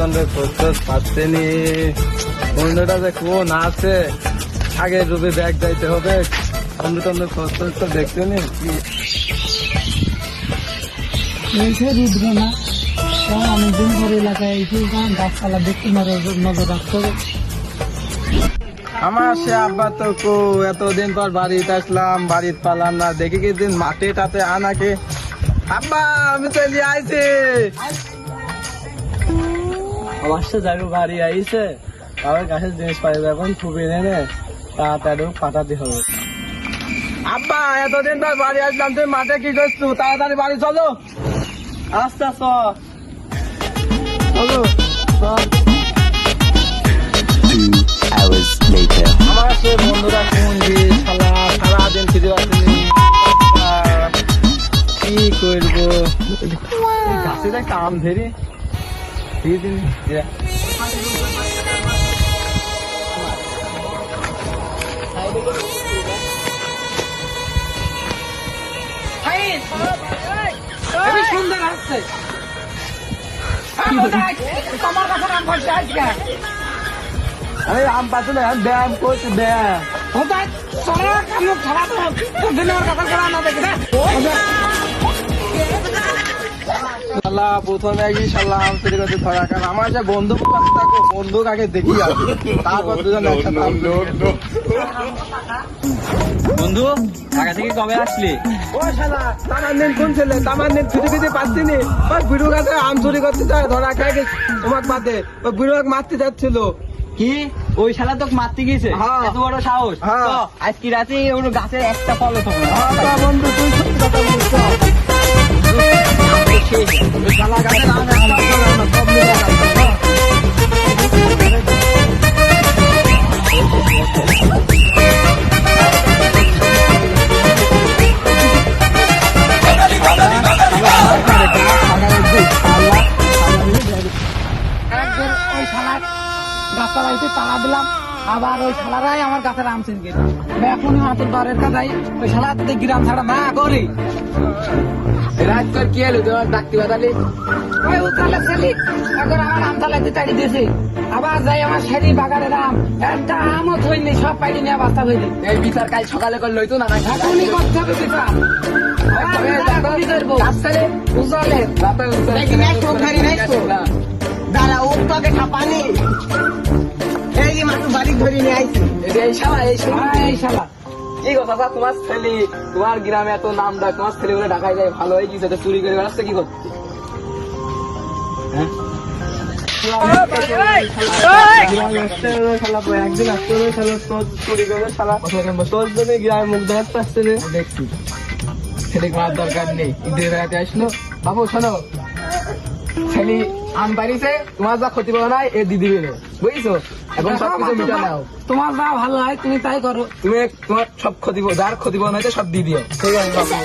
অমৃতচন্দ্রের খোঁজ টোজ পাচ্ছেনি। বন্ধুটা যে কোন আছে, আগে রুবি ব্যাগ যাইতে হবে। অমৃতচন্দ্রের খোঁজ টোজ তো দেখছেনি কি রুদ্র না, অনেকদিন পরে এলাকায় এসে গাছপালা দেখতে নজর রাখতে হবে। আমার সে আব্বা তো কো এতদিন পর বাড়িতে আসলাম, বাড়িতে পালাম না, দেখি কি দিন মাঠে টাতে আনাকে। আব্বা আমি চলে আইছি। আমার সে যাবো বাড়ি আইছে, আমার কাছে জিনিস পাইবে এখন খুবই নেনে তাড়াতাড়ি পাঠাতে হবে। আব্বা এতদিন পর বাড়ি আসলাম, তুই মাঠে কি করছো? তাড়াতাড়ি বাড়ি চলো। আস্তে আস্তে চলো। আমার সে বন্ধুরা কোন যে সারাদিন ফিরে আসেনি, কি করবো? গাছে একটা আম ধরে দিন সুন্দর আসছে তোমার কাছে আম করছে আজকে। আরে আম পাচ্ছে না, ব্যায়াম করছে ব্যায়াম। প্রথমে কি সাল্লাহ আম চুরি করতে ধরা, কারণ আমার যে বন্ধু থাকো বন্ধু কাকে দেখি আসবে, তারপর দুজন একসাথে আম চুরি করবো। বন্ধু ঢাকা থেকে কবে আসলি? ও শালা তামান্নিন কোন ছেলে? তামান্নিন ফিরে পাচ্ছিনি, ওই বিড়ু গাছে আম চুরি করতে যায়, ধরা খায় তোমাকে বাদে ওই বিড়ু মারতে যাচ্ছিল। কি ওই শালা তোকে মারতে গিয়েছে? হ্যাঁ। এত বড় সাহস? হ্যাঁ। তো আজকে রাতে ওর গাছের একটা ফলও থাকবে না। বন্ধু তুই সত্যি কথা বলছো, ওই শালা গাছের আম একটাও ধরে না, সব মিলে যাচ্ছে। একবার ওই শালা গাছপালাইতে তালা দিলাম, আবার ওই শালারাই আমার গাছের আম ছিনকে এখন হাতের বারের কাজাই ওই শালা গ্রাম ছাড়া না করি। রাত তোর কি হলো? তোমার ডাকতে বাতালি ওই উত্তালে ছেলে এখন আমার আম তালাইতে চাড়ি দিয়েছে, আবার যাই আমার সেরি বাগানের আম একটা আমও থইনি, সব পাইনি নিয়ে বাস্তা হইনি। এই বিচার কাল সকালে করলে হইতো না? এখনই করতে হবে বিচার। এখনই করবো। দাঁড়া ও তোকে খাপানি এই যে মাত্র বাড়ি ধরে নিয়ে আইছি। এই শালা এই শালা কি কথা? তোমার ছেলে, তোমার গ্রামে এত নাম ডাক, তোমার ছেলে বলে ঢাকায় যায় ভালো হয়ে গেছে, চুরি করে বেড়াচ্ছে কি করতে? একদিন আসতে চুরি করে শালা তোর জন্য গ্রামে মুখ দেখাতে পারছে না। দেখছি ছেলে মার দরকার নেই, ঈদের বেড়াতে আসলো। বাবু শোনো, ছেলে আম পারিছে, তোমার যা ক্ষতি পাবো না এ দিদি বেরো, বুঝছো? এখন সবকিছু মিটা নাও, তোমার যা ভালো হয় তুমি তাই করো। তুমি তোমার সব ক্ষতি যার ক্ষতি পাবো না সব দিয়ে দিও, ঠিক আছে?